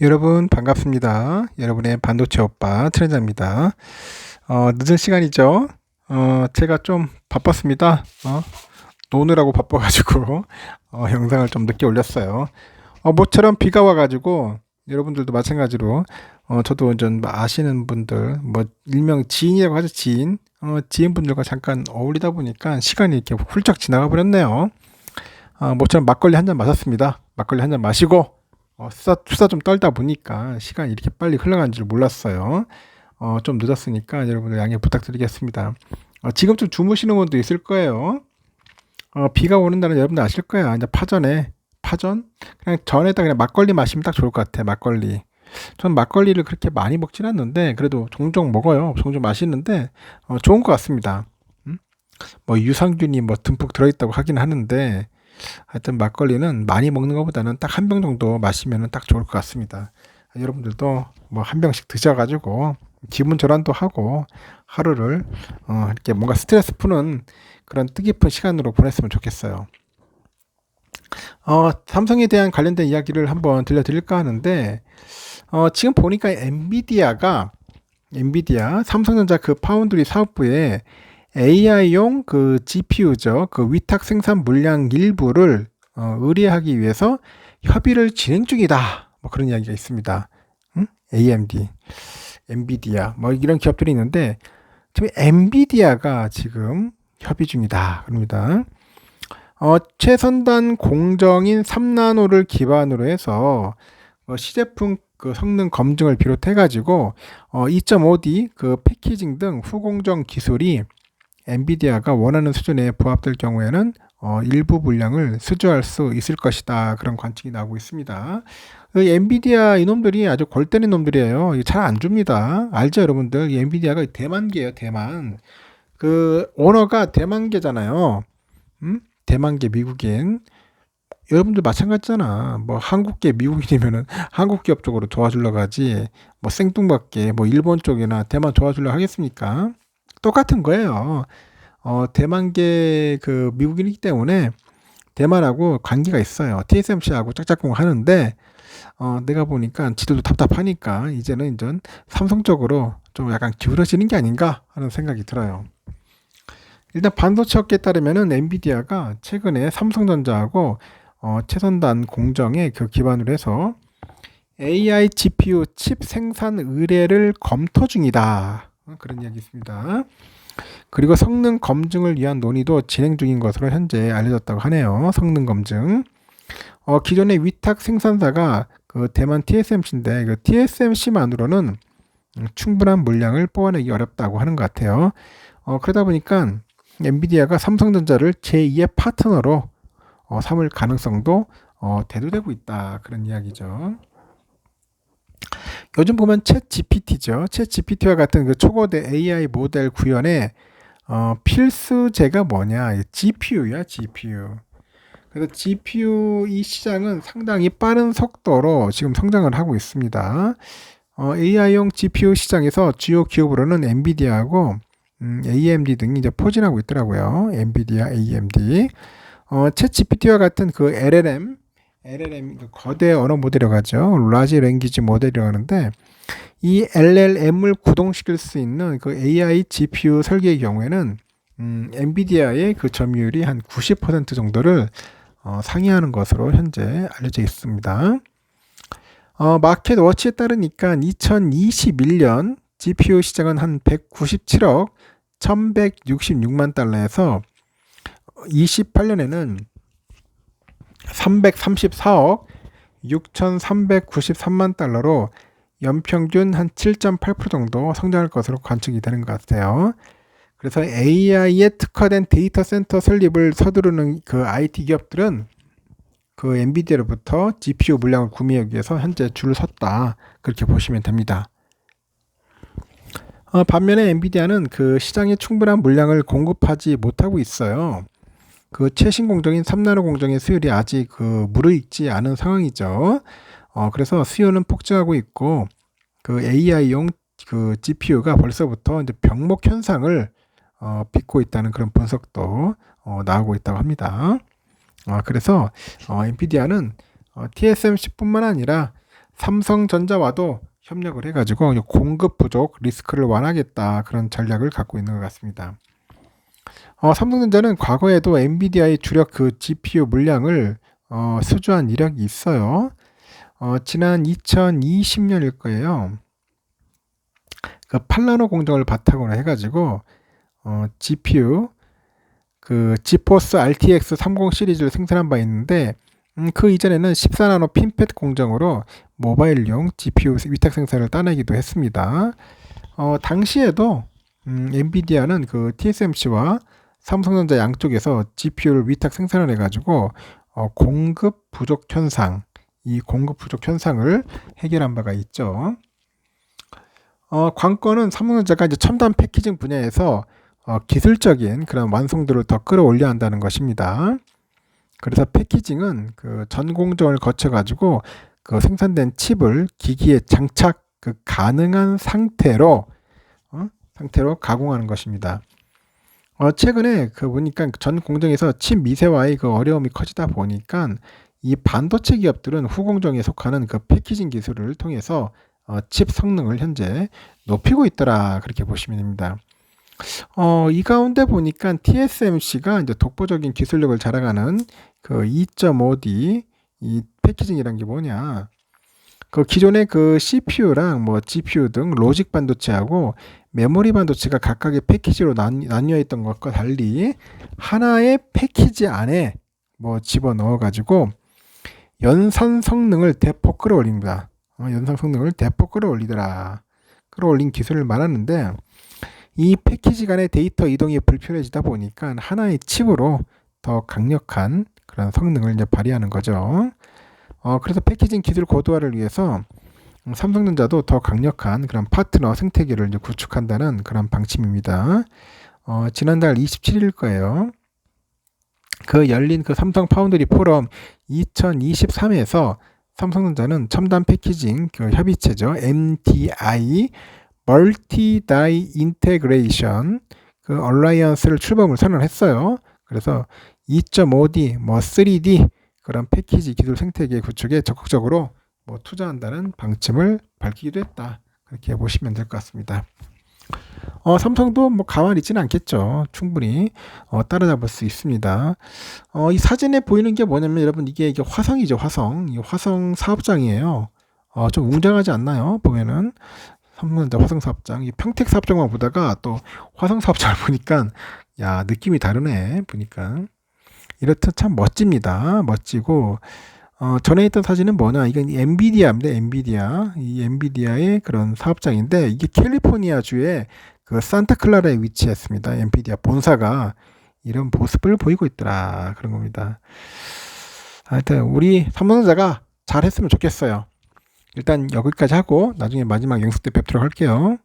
여러분 반갑습니다. 여러분의 반도체 오빠 트렌자입니다. 늦은 시간이죠. 제가 좀 바빴습니다. 노느라고 바빠가지고 영상을 좀 늦게 올렸어요. 모처럼 비가 와가지고 여러분들도 마찬가지로 저도 완전 아시는 분들 뭐 일명 지인이라고 하죠. 지인분들과 잠깐 어울리다 보니까 시간이 이렇게 훌쩍 지나가 버렸네요. 모처럼 막걸리 한 잔 마셨습니다. 막걸리 한 잔 마시고 수다 좀 떨다 보니까 시간이 이렇게 빨리 흘러간 줄 몰랐어요. 좀 늦었으니까 여러분들 양해 부탁드리겠습니다. 지금쯤 주무시는 분도 있을 거예요. 비가 오는 날은 여러분들 아실 거야. 이제 파전? 그냥 전에다 그냥 막걸리 마시면 딱 좋을 것 같아. 막걸리. 전 막걸리를 그렇게 많이 먹진 않는데 그래도 종종 먹어요. 종종 마시는데 좋은 것 같습니다. 뭐 유산균이 뭐 듬뿍 들어있다고 하긴 하는데 하여튼 막걸리는 많이 먹는 것보다는 딱 한 병 정도 마시면 딱 좋을 것 같습니다. 여러분들도 뭐 한 병씩 드셔가지고 기분 전환도 하고 하루를 이렇게 뭔가 스트레스 푸는 그런 뜻깊은 시간으로 보냈으면 좋겠어요. 삼성에 대한 관련된 이야기를 한번 들려드릴까 하는데 지금 보니까 엔비디아 삼성전자 그 파운드리 사업부에 AI용 그 GPU죠. 그 위탁 생산 물량 일부를 의뢰하기 위해서 협의를 진행 중이다. 뭐 그런 이야기가 있습니다. AMD, 엔비디아 뭐 이런 기업들이 있는데 지금 엔비디아가 지금 협의 중이다. 그럽니다. 최선단 공정인 3나노를 기반으로 해서 시제품 그 성능 검증을 비롯해 가지고 2.5D 그 패키징 등 후공정 기술이 엔비디아가 원하는 수준에 부합될 경우에는 일부 물량을 수주할 수 있을 것이다. 그런 관측이 나오고 있습니다. 그 엔비디아 이놈들이 아주 골 때린 놈들이에요. 잘 안 줍니다. 알죠, 여러분들? 이 엔비디아가 대만계예요, 대만. 그 오너가 대만계잖아요. 대만계 미국인. 여러분들 마찬가지잖아. 뭐 한국계 미국인이면은 한국 기업 쪽으로 도와주려고 하지. 뭐 생뚱맞게 뭐 일본 쪽이나 대만 도와주려고 하겠습니까? 똑같은 거예요. 대만계 그 미국인이기 때문에 대만하고 관계가 있어요. TSMC하고 짝짝꿍 하는데 내가 보니까 지들도 답답하니까 이제는 삼성 쪽으로 좀 약간 기울어지는 게 아닌가 하는 생각이 들어요. 일단 반도체 업계에 따르면은 엔비디아가 최근에 삼성전자하고 최선단 공정에 그 기반으로 해서 AI GPU 칩 생산 의뢰를 검토 중이다. 그런 이야기 있습니다. 그리고 성능 검증을 위한 논의도 진행 중인 것으로 현재 알려졌다고 하네요. 성능 검증. 기존의 위탁 생산사가 그 대만 TSMC인데 그 TSMC만으로는 충분한 물량을 뽑아내기 어렵다고 하는 것 같아요. 그러다 보니까 엔비디아가 삼성전자를 제2의 파트너로 삼을 가능성도 대두되고 있다. 그런 이야기죠. 요즘 보면 챗 GPT죠. 챗 GPT와 같은 그 초거대 AI 모델 구현에 필수제가 뭐냐? GPU야, GPU. 그래서 GPU 이 시장은 상당히 빠른 속도로 지금 성장을 하고 있습니다. AI용 GPU 시장에서 주요 기업으로는 엔비디아하고 AMD 등이 이제 포진하고 있더라고요. 엔비디아, AMD. 챗 GPT와 같은 그 LLM 그 거대 언어 모델이라고 하죠. 라지 랭귀지 모델이라고 하는데 이 LLM을 구동시킬 수 있는 그 AI GPU 설계의 경우에는 엔비디아의 그 점유율이 한 90% 정도를 상회하는 것으로 현재 알려져 있습니다. 마켓 워치에 따르니까 2021년 GPU 시장은 한 197억 1166만 달러에서 28년에는 334억 6,393만 달러로 연평균 한 7.8% 정도 성장할 것으로 관측이 되는 것 같아요. 그래서 AI에 특화된 데이터 센터 설립을 서두르는 그 IT 기업들은 그 엔비디아로부터 GPU 물량을 구매하기 위해서 현재 줄을 섰다. 그렇게 보시면 됩니다. 반면에 엔비디아는 그 시장에 충분한 물량을 공급하지 못하고 있어요. 그 최신 공정인 3나노 공정의 수율이 아직 그 무르익지 않은 상황이죠. 그래서 수요는 폭증하고 있고 그 AI용 그 GPU가 벌써부터 이제 병목 현상을 빚고 있다는 그런 분석도 나오고 있다고 합니다. 그래서 엔비디아는 TSMC뿐만 아니라 삼성전자와도 협력을 해가지고 공급 부족 리스크를 완화하겠다 그런 전략을 갖고 있는 것 같습니다. 삼성전자는 과거에도 엔비디아의 주력 그 GPU 물량을 수주한 이력이 있어요. 지난 2020년일 거예요. 그 팔라노 공정을 바탕으로 해가지고 GPU 그 지포스 RTX 30 시리즈를 생산한 바 있는데 그 이전에는 14나노 핀팻 공정으로 모바일용 GPU 위탁 생산을 따내기도 했습니다. 당시에도 엔비디아는 그 TSMC와 삼성전자 양쪽에서 GPU를 위탁 생산을 해가지고 공급 부족 현상, 이 공급 부족 현상을 해결한 바가 있죠. 관건은 삼성전자가 이제 첨단 패키징 분야에서 기술적인 그런 완성도를 더 끌어올려야 한다는 것입니다. 그래서 패키징은 그 전 공정을 거쳐 가지고 그 생산된 칩을 기기에 장착 그 가능한 상태로 가공하는 것입니다. 최근에 그 보니까 전 공정에서 칩 미세화의 그 어려움이 커지다 보니까 이 반도체 기업들은 후공정에 속하는 그 패키징 기술을 통해서 칩 성능을 현재 높이고 있더라 그렇게 보시면 됩니다. 이 가운데 보니까 TSMC가 이제 독보적인 기술력을 자랑하는 그 2.5D 이 패키징이란 게 뭐냐? 그 기존의 그 CPU랑 뭐 GPU 등 로직 반도체하고 메모리 반도체가 각각의 패키지로 나뉘어 있던 것과 달리 하나의 패키지 안에 뭐 집어 넣어 가지고 연산 성능을 대폭 끌어올립니다. 연산 성능을 대폭 끌어올린 기술을 말하는데 이 패키지 간의 데이터 이동이 불편해지다 보니까 하나의 칩으로 더 강력한 그런 성능을 이제 발휘하는 거죠. 그래서 패키징 기술 고도화를 위해서 삼성전자도 더 강력한 그런 파트너 생태계를 이제 구축한다는 그런 방침입니다. 지난달 27일 거예요. 그 열린 그 삼성 파운드리 포럼 2023에서 삼성전자는 첨단 패키징 그 협의체죠. MDI 멀티 다이 인테그레이션 그 얼라이언스를 출범을 선언했어요. 그래서 2.5D, 뭐 3D 그런 패키지 기술 생태계 구축에 적극적으로 뭐 투자한다는 방침을 밝히기도 했다. 그렇게 보시면 될 것 같습니다. 삼성도 뭐 가만히 있지는 않겠죠. 충분히 따라잡을 수 있습니다. 이 사진에 보이는 게 뭐냐면 여러분 이게 화성이죠. 화성. 이 화성 사업장이에요. 좀 웅장하지 않나요? 보면은 삼성전자 화성 사업장, 이 평택 사업장만 보다가 또 화성 사업장을 보니까 야 느낌이 다르네. 보니까 이렇듯 참 멋집니다. 멋지고 전에 있던 사진은 뭐냐? 이건 엔비디아입니다. 엔비디아. 이 엔비디아의 그런 사업장인데 이게 캘리포니아주의 그 산타클라라에 위치했습니다. 엔비디아 본사가 이런 모습을 보이고 있더라. 그런 겁니다. 하여튼 우리 삼성전자가 잘했으면 좋겠어요. 일단 여기까지 하고 나중에 마지막 영상 때 뵙도록 할게요.